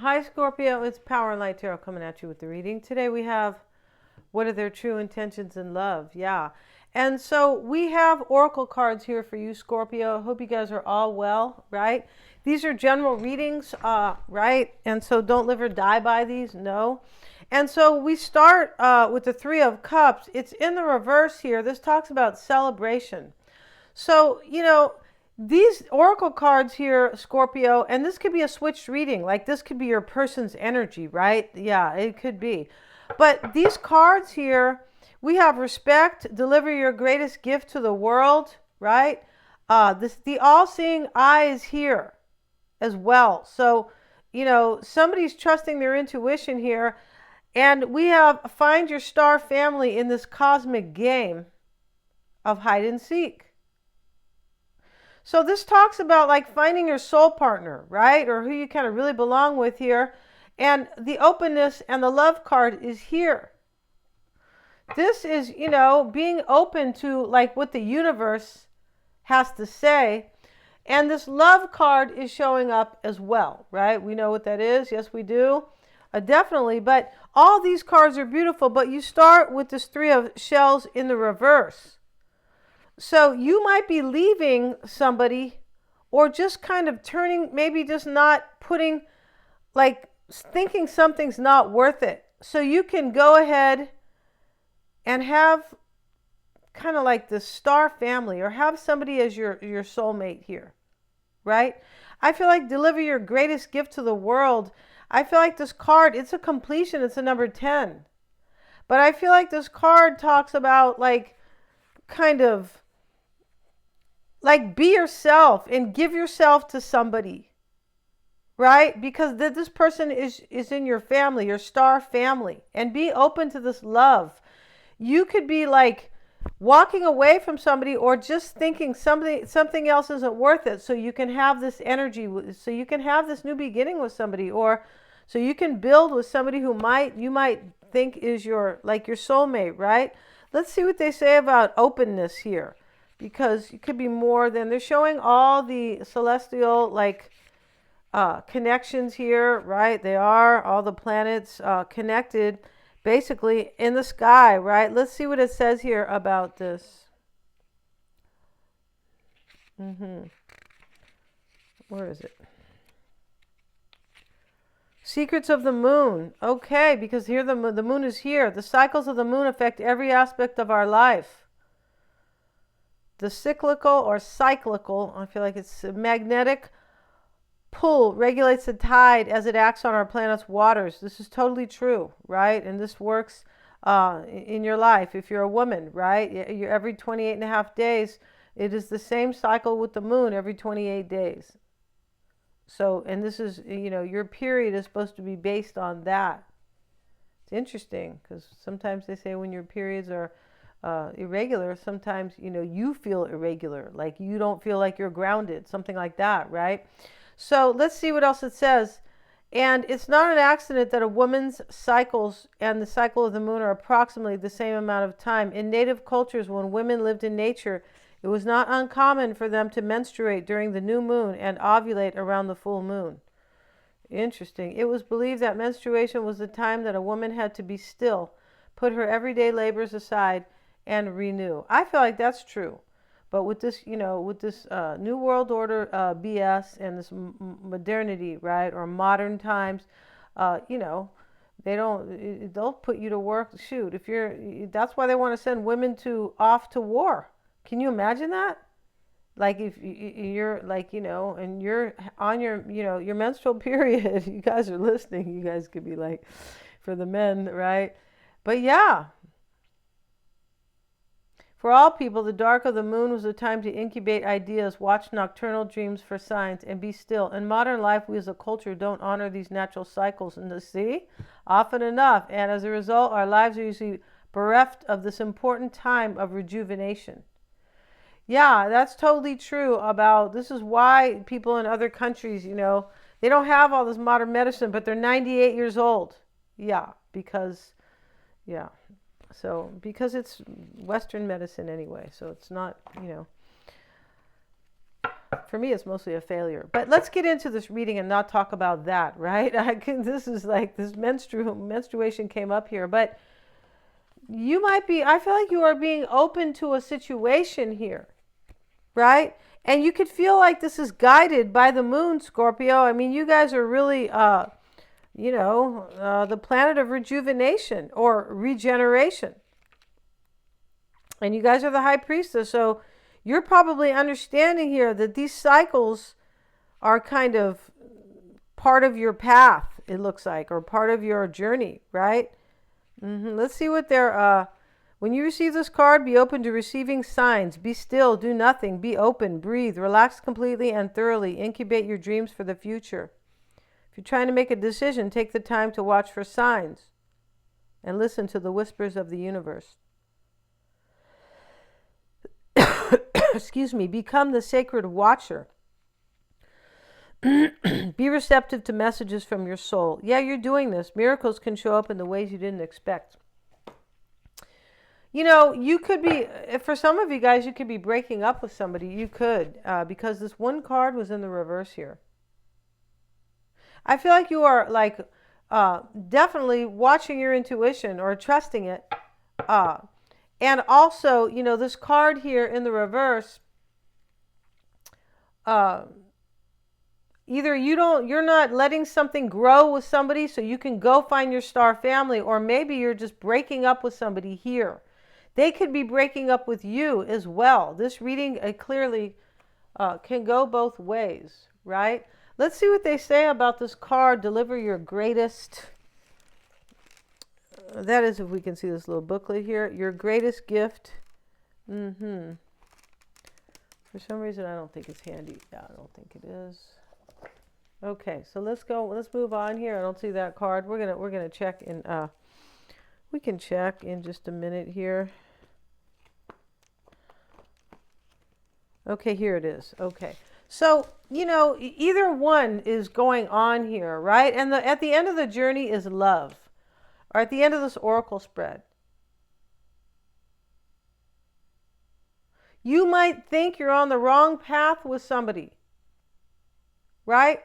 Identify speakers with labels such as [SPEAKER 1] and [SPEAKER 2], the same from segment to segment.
[SPEAKER 1] Hi, Scorpio. It's Power and Light Tarot coming at you with the reading. Today we have what are their true intentions in love? Yeah. And so we have oracle cards here for you, Scorpio. Hope you guys are all well, right? These are general readings, right? And so don't live or die by these, no. And so we start with the Three of Cups. It's in the reverse here. This talks about celebration. So, these oracle cards here, Scorpio, and this could be a switched reading. Like this could be your person's energy, right? Yeah, it could be. But these cards here, we have respect, deliver your greatest gift to the world, right? The all-seeing eye is here as well. So, somebody's trusting their intuition here. And we have find your star family in this cosmic game of hide and seek. So this talks about like finding your soul partner, right? Or who you kind of really belong with here. And the openness and the love card is here. This is, being open to like what the universe has to say. And this love card is showing up as well, right? We know what that is. Yes, we do. Definitely. But all these cards are beautiful. But you start with this Three of Shells in the reverse. So you might be leaving somebody or just kind of turning, maybe just not putting, like thinking something's not worth it. So you can go ahead and have kind of like the star family or have somebody as your soulmate here, right? I feel like deliver your greatest gift to the world. I feel like this card, it's a completion. It's a number 10. But I feel like this card talks about like kind of like be yourself and give yourself to somebody, right? Because this person is in your family, your star family, and be open to this love. You could be like walking away from somebody or just thinking something else isn't worth it, so you can have this energy, so you can have this new beginning with somebody, or so you can build with somebody who you might think is your soulmate, right? Let's see what they say about openness here. Because it could be more than they're showing all the celestial connections here, right? They are all the planets connected basically in the sky, right? Let's see what it says here about this. Where is it? Secrets of the moon. Okay, because here the moon is here. The cycles of the moon affect every aspect of our life. The cyclical or cyclical, I feel like it's a magnetic pull regulates the tide as it acts on our planet's waters. This is totally true, right? And this works in your life. If you're a woman, right? You're every 28 and a half days, it is the same cycle with the moon every 28 days. So, and this is, your period is supposed to be based on that. It's interesting because sometimes they say when your periods are irregular, sometimes you feel irregular, like you don't feel like you're grounded, something like that, right? So let's see what else it says. And it's not an accident that a woman's cycles and the cycle of the moon are approximately the same amount of time. In native cultures, when women lived in nature, it was not uncommon for them to menstruate during the new moon and ovulate around the full moon. Interesting. It was believed that menstruation was the time that a woman had to be still, put her everyday labors aside, and renew. I feel like that's true. But with this, New World Order BS and this modernity, right, or modern times, they'll put you to work. Shoot, that's why they want to send women off to war. Can you imagine that? Like if you're and you're on your menstrual period, you guys are listening. You guys could be like, for the men, right? But yeah. For all people, the dark of the moon was a time to incubate ideas, watch nocturnal dreams for signs, and be still. In modern life, we as a culture don't honor these natural cycles, and often enough. And as a result, our lives are usually bereft of this important time of rejuvenation. Yeah, that's totally true this is why people in other countries, they don't have all this modern medicine, but they're 98 years old. Yeah, because it's Western medicine anyway, so it's not, For me, it's mostly a failure. But let's get into this reading and not talk about that, right? This is like this menstruation came up here, but you might be, I feel like you are being open to a situation here, right? And you could feel like this is guided by the moon, Scorpio. I mean, you guys are really, the planet of rejuvenation or regeneration. And you guys are the high priestess. So you're probably understanding here that these cycles are kind of part of your path, it looks like, or part of your journey, right? Let's see what they're... When you receive this card, be open to receiving signs. Be still, do nothing, be open, breathe, relax completely and thoroughly. Incubate your dreams for the future. If you're trying to make a decision, take the time to watch for signs and listen to the whispers of the universe. Excuse me, become the sacred watcher. Be receptive to messages from your soul. Yeah, you're doing this. Miracles can show up in the ways you didn't expect. You know, you could be, for some of you guys, you could be breaking up with somebody. You could, because this one card was in the reverse here. I feel like you are like definitely watching your intuition or trusting it. And also, you know, this card here in the reverse, either you're not letting something grow with somebody so you can go find your star family, or maybe you're just breaking up with somebody here. They could be breaking up with you as well. This reading clearly can go both ways, right? Let's see what they say about this card, deliver your greatest... that is, if we can see this little booklet here, your greatest gift. For some reason, I don't think it's handy. Yeah, I don't think it is. Okay, so let's move on here. I don't see that card. We're gonna check in. We can check in just a minute here. Okay, here it is. Okay, so you know, either one is going on here, right? And at the end of the journey is love, or at the end of this oracle spread. You might think you're on the wrong path with somebody, right?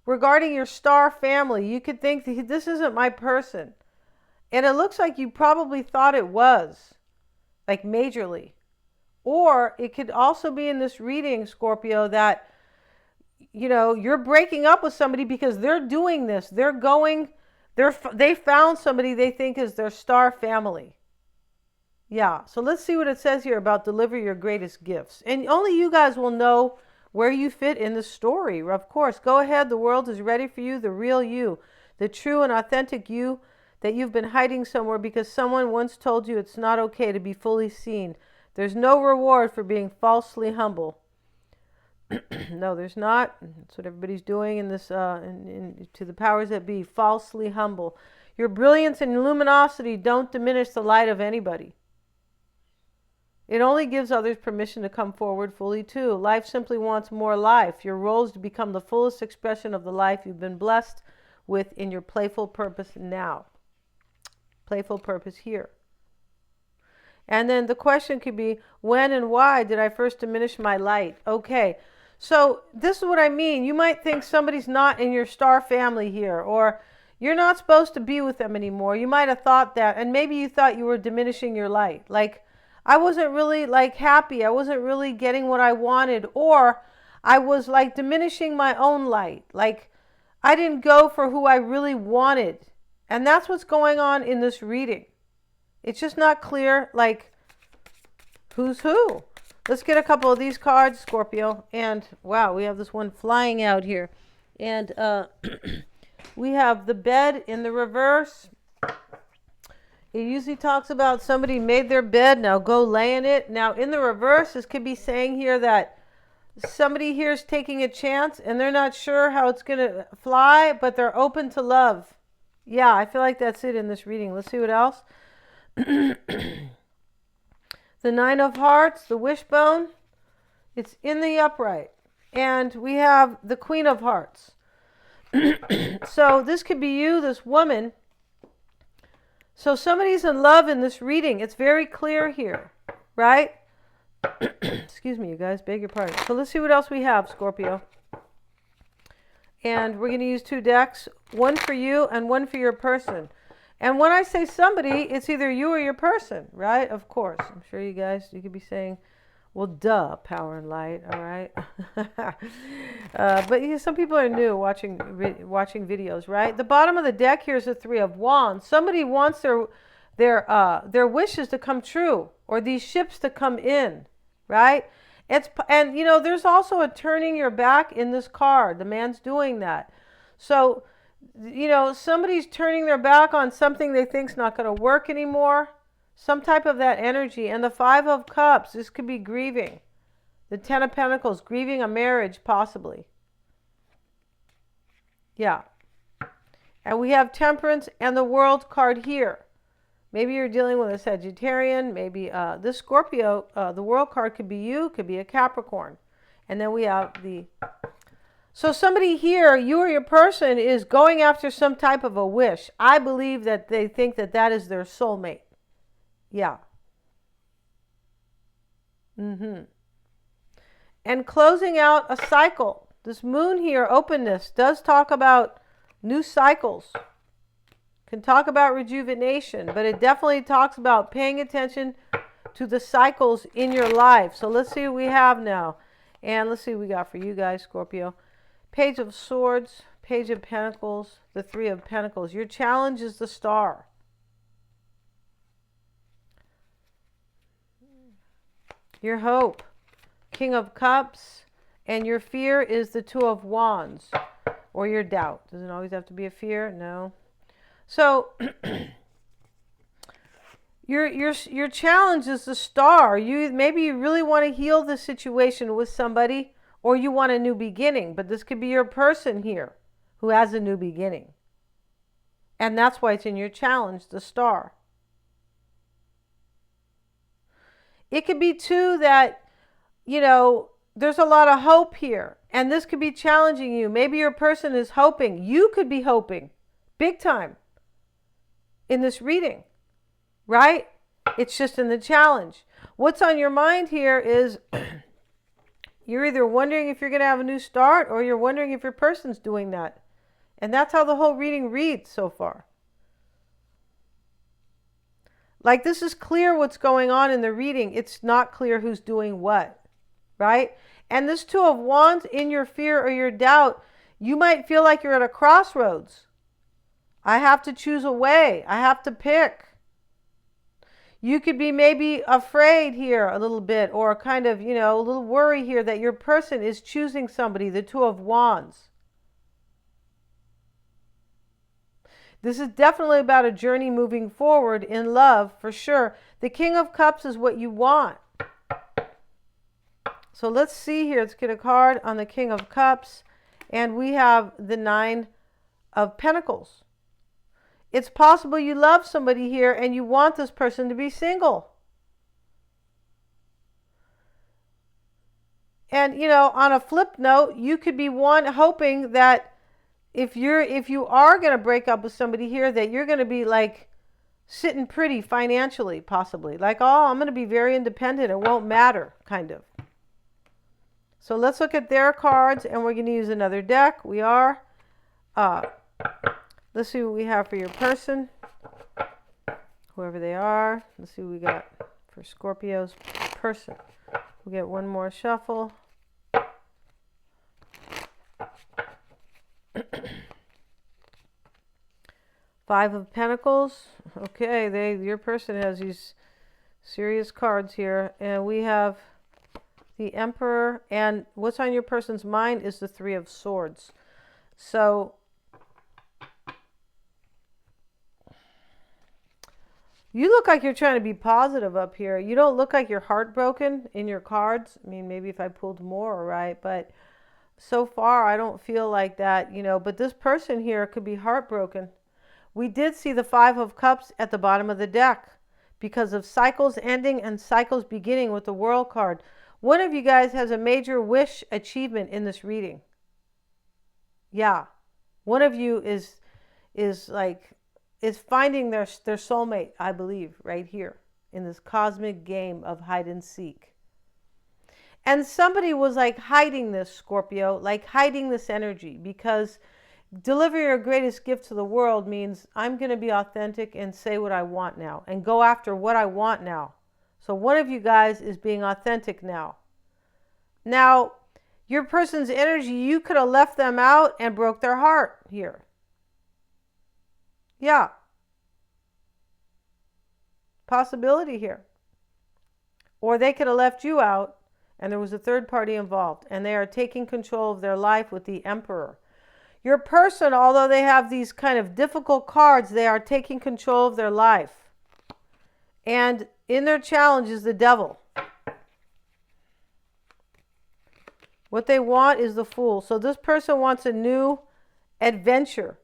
[SPEAKER 1] Regarding your star family, you could think, this isn't my person. And it looks like you probably thought it was, like majorly. Or it could also be in this reading, Scorpio, that, you know, you're breaking up with somebody because they're doing this. They found somebody they think is their star family. Yeah, so let's see what it says here about deliver your greatest gifts. And only you guys will know where you fit in the story. Of course, go ahead. The world is ready for you, the real you, the true and authentic you that you've been hiding somewhere because someone once told you it's not okay to be fully seen. There's no reward for being falsely humble. No, there's not. That's what everybody's doing in this, to the powers that be, falsely humble. Your brilliance and luminosity don't diminish the light of anybody. It only gives others permission to come forward fully too. Life simply wants more life. Your role is to become the fullest expression of the life you've been blessed with in your playful purpose now. Playful purpose here. And then the question could be, when and why did I first diminish my light? Okay, so this is what I mean. You might think somebody's not in your star family here, or you're not supposed to be with them anymore. You might have thought that, and maybe you thought you were diminishing your light. Like, I wasn't really like happy. I wasn't really getting what I wanted, or I was like diminishing my own light. Like, I didn't go for who I really wanted. And that's what's going on in this reading. It's just not clear, like, who's who. Let's get a couple of these cards, Scorpio. And, wow, we have this one flying out here. And we have the bed in the reverse. It usually talks about somebody made their bed, now go lay in it. Now, in the reverse, this could be saying here that somebody here is taking a chance, and they're not sure how it's going to fly, but they're open to love. Yeah, I feel like that's it in this reading. Let's see what else. The Nine of Hearts, the wishbone, it's in the upright. And we have the Queen of Hearts. So this could be you, this woman. So somebody's in love in this reading. It's very clear here, right? Excuse Excuse me, you guys. Beg your pardon. So let's see what else we have, Scorpio. And we're going to use 2 decks, one for you and one for your person. And when I say somebody, it's either you or your person, right? Of course. I'm sure you guys, you could be saying, well, duh, power and light, all right? But some people are new watching videos, right? The bottom of the deck here is the 3 of Wands. Somebody wants their wishes to come true, or these ships to come in, right? And there's also a turning your back in this card. The man's doing that. So, somebody's turning their back on something they think's not going to work anymore. Some type of that energy. And the 5 of Cups, this could be grieving. The 10 of Pentacles, grieving a marriage, possibly. Yeah. And we have Temperance and the World card here. Maybe you're dealing with a Sagittarian. Maybe this Scorpio, the World card could be you, could be a Capricorn. And then we have the... So somebody here, you or your person, is going after some type of a wish. I believe that they think that that is their soulmate. Yeah. And closing out a cycle. This moon here, openness, does talk about new cycles. Can talk about rejuvenation, but it definitely talks about paying attention to the cycles in your life. So let's see what we have now. And let's see what we got for you guys, Scorpio. Page of Swords, Page of Pentacles, the 3 of Pentacles. Your challenge is the Star. Your hope, King of Cups, and your fear is the 2 of Wands, or your doubt. Doesn't always have to be a fear, no. So your challenge is the Star. Maybe you really want to heal the situation with somebody, or you want a new beginning, but this could be your person here who has a new beginning. And that's why it's in your challenge, the Star. It could be too that, there's a lot of hope here. And this could be challenging you. Maybe your person is hoping. You could be hoping big time in this reading, right? It's just in the challenge. What's on your mind here is you're either wondering if you're going to have a new start, or you're wondering if your person's doing that. And that's how the whole reading reads so far. Like, this is clear what's going on in the reading. It's not clear who's doing what, right? And this 2 of Wands, in your fear or your doubt, you might feel like you're at a crossroads. I have to choose a way. I have to pick. You could be maybe afraid here a little bit, or kind of, a little worry here that your person is choosing somebody, the 2 of Wands. This is definitely about a journey moving forward in love, for sure. The King of Cups is what you want. So let's see here. Let's get a card on the King of Cups. And we have the 9 of Pentacles. It's possible you love somebody here and you want this person to be single. And, on a flip note, you could be hoping that if you are going to break up with somebody here, that you're going to be like sitting pretty financially, possibly. Like, oh, I'm going to be very independent. It won't matter, kind of. So let's look at their cards, and we're going to use another deck. We are. Let's see what we have for your person, whoever they are. Let's see what we got for Scorpio's person. We'll get one more shuffle. Five of Pentacles. Okay, your person has these serious cards here. And we have the Emperor. And what's on your person's mind is the 3 of Swords. So you look like you're trying to be positive up here. You don't look like you're heartbroken in your cards. I mean, maybe if I pulled more, right? But so far, I don't feel like that, But this person here could be heartbroken. We did see the 5 of Cups at the bottom of the deck because of cycles ending and cycles beginning with the World card. One of you guys has a major wish achievement in this reading. Yeah. One of you is finding their soulmate, I believe, right here in this cosmic game of hide and seek. And somebody was like hiding this, Scorpio, like hiding this energy, because deliver your greatest gift to the world means I'm going to be authentic and say what I want now and go after what I want now. So one of you guys is being authentic now. Now, your person's energy, you could have left them out and broke their heart here. Yeah. Possibility here. Or they could have left you out and there was a third party involved and they are taking control of their life with the Emperor. Your person, although they have these kind of difficult cards, they are taking control of their life. And in their challenge is the Devil. What they want is the Fool. So this person wants a new adventure.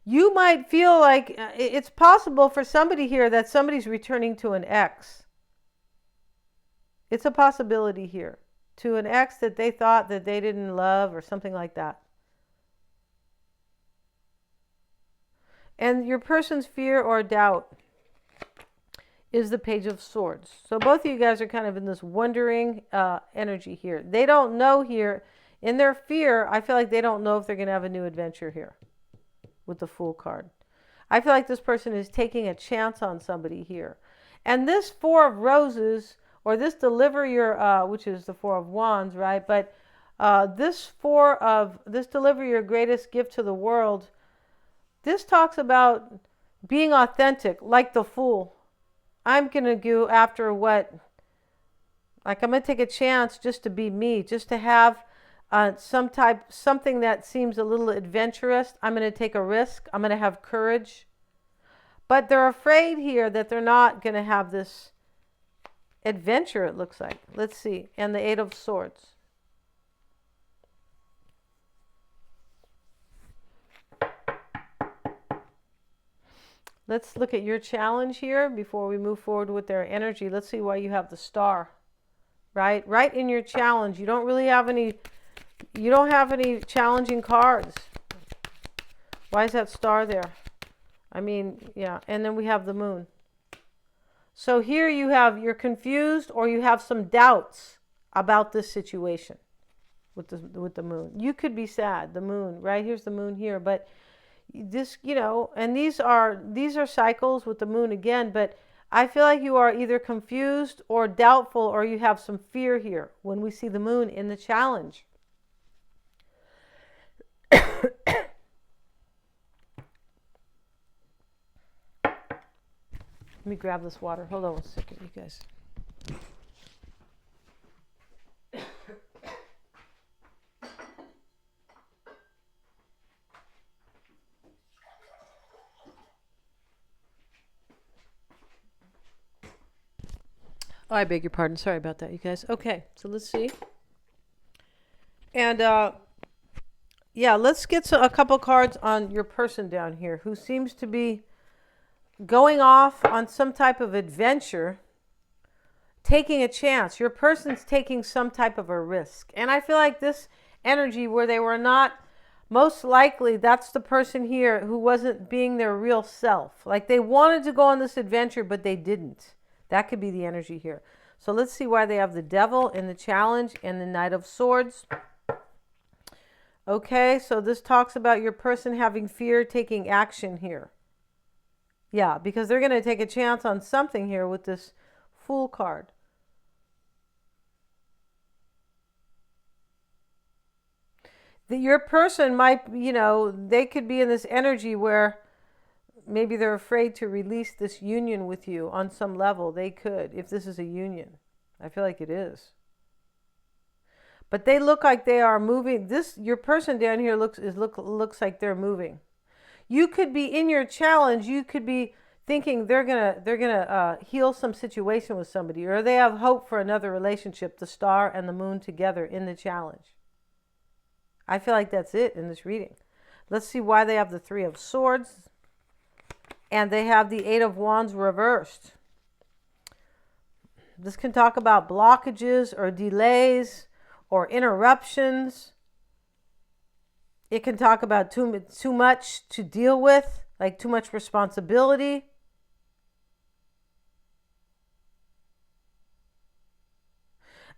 [SPEAKER 1] You might feel like it's possible for somebody here that somebody's returning to an ex. It's a possibility here. To an ex that they thought that they didn't love or something like that. And your person's fear or doubt is the Page of Swords. So both of you guys are kind of in this wondering energy here. They don't know here. In their fear, I feel like they don't know if they're going to have a new adventure here with the Fool card. I feel like this person is taking a chance on somebody here. And this Four of Roses, or this deliver your, which is the Four of Wands, right? But this deliver your greatest gift to the world, this talks about being authentic, like the Fool. I'm going to go after what, like I'm going to take a chance just to be me, just to have something that seems a little adventurous. I'm going to take a risk. I'm going to have courage. But they're afraid here that they're not going to have this adventure, it looks like. Let's see. And the Eight of Swords. Let's look at your challenge here before we move forward with their energy. Let's see why you have the Star, right? Right in your challenge. You don't really have any, you don't have any challenging cards. Why is that Star there? I mean, yeah. And then we have the Moon. So here you have, you're confused or you have some doubts about this situation with the Moon. You could be sad, the Moon, right? Here's the Moon here, but this, you know, and these are cycles with the Moon again, but I feel like you are either confused or doubtful or you have some fear here when we see the Moon in the challenge. Let me grab this water. Hold on one second, you guys. Oh, I beg your pardon. Sorry about that, you guys. Okay, so let's see. And yeah, let's get a couple cards on your person down here who seems to be going off on some type of adventure, taking a chance. Your person's taking some type of a risk. And I feel like this energy where they were not, most likely that's the person here who wasn't being their real self. Like they wanted to go on this adventure, but they didn't. That could be the energy here. So let's see why they have the Devil in the challenge and the Knight of Swords. Okay, so this talks about your person having fear, taking action here. Yeah, because they're going to take a chance on something here with this Fool card. Your person might, you know, they could be in this energy where maybe they're afraid to release this union with you on some level. They could, if this is a union. I feel like it is. But they look like they are moving. Your person down here looks like they're moving. You could be in your challenge. You could be thinking they're gonna heal some situation with somebody, or they have hope for another relationship. The Star and the Moon together in the challenge. I feel like that's it in this reading. Let's see why they have the Three of Swords, and they have the Eight of Wands reversed. This can talk about blockages or delays or interruptions. It can talk about too much to deal with, like too much responsibility.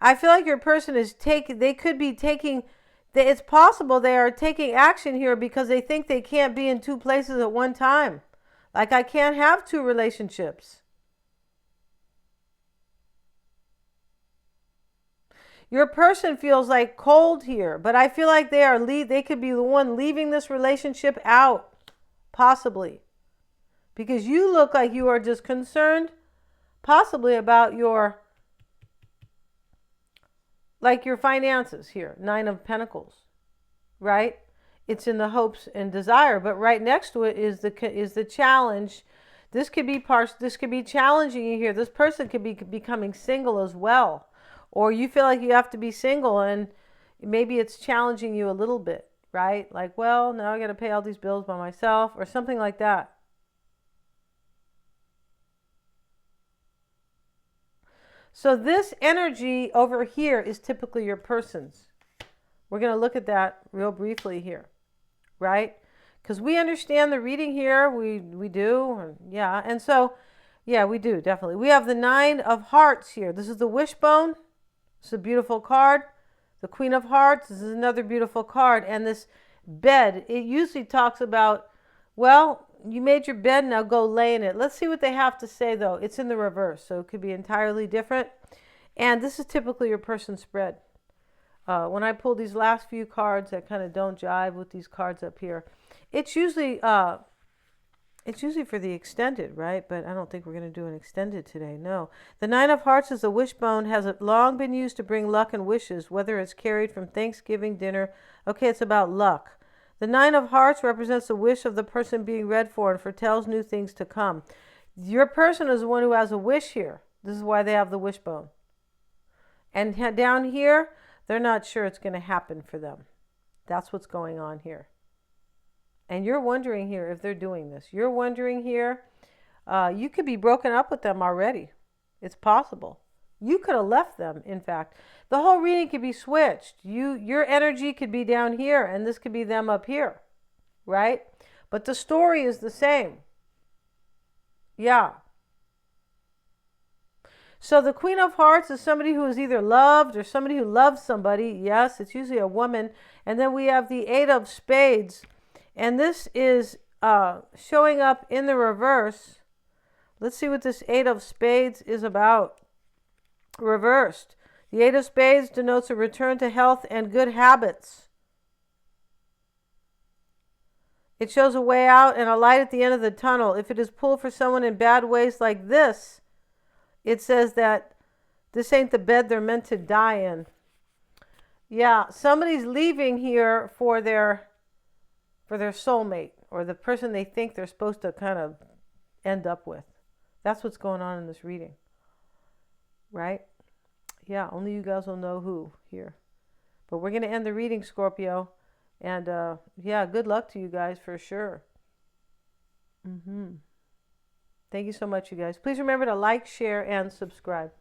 [SPEAKER 1] I feel like your person is they could be taking, it's possible they are taking action here because they think they can't be in two places at one time. Like, I can't have two relationships. Your person feels like cold here, but I feel like they could be the one leaving this relationship out, possibly. Because you look like you are just concerned, possibly about your finances here. 9 of Pentacles, right? It's in the hopes and desire, but right next to it is the challenge. This could be challenging you here. This person could be becoming single as well. Or you feel like you have to be single and maybe it's challenging you a little bit, right? Like, well, now I got to pay all these bills by myself or something like that. So this energy over here is typically your person's. We're going to look at that real briefly here, right? Because we understand the reading here. We do. Yeah. And so, yeah, we do, definitely. We have the 9 of Hearts here. This is the wishbone. It's a beautiful card. The Queen of Hearts. This is another beautiful card. And this bed, it usually talks about, well, you made your bed, now go lay in it. Let's see what they have to say, though. It's in the reverse, so it could be entirely different. And this is typically your person's spread. When I pull these last few cards that kind of don't jive with these cards up here, it's usually for the extended, right? But I don't think we're going to do an extended today. No. The 9 of Hearts is a wishbone, has long been used to bring luck and wishes, whether it's carried from Thanksgiving dinner. Okay, it's about luck. The 9 of Hearts represents the wish of the person being read for and foretells new things to come. Your person is the one who has a wish here. This is why they have the wishbone. And down here, they're not sure it's going to happen for them. That's what's going on here. And you're wondering here if they're doing this. You're wondering here, you could be broken up with them already. It's possible. You could have left them, in fact. The whole reading could be switched. Your energy could be down here, and this could be them up here, right? But the story is the same. Yeah. So the Queen of Hearts is somebody who is either loved or somebody who loves somebody. Yes, it's usually a woman. And then we have the 8 of Spades. And this is showing up in the reverse. Let's see what this 8 of Spades is about. Reversed. The 8 of Spades denotes a return to health and good habits. It shows a way out and a light at the end of the tunnel. If it is pulled for someone in bad ways like this, it says that this ain't the bed they're meant to die in. Yeah, somebody's leaving here for their soulmate or the person they think they're supposed to kind of end up with. That's what's going on in this reading. Right? Yeah, only you guys will know who here. But we're going to end the reading, Scorpio. And yeah, good luck to you guys for sure. Thank you so much, you guys. Please remember to like, share, and subscribe.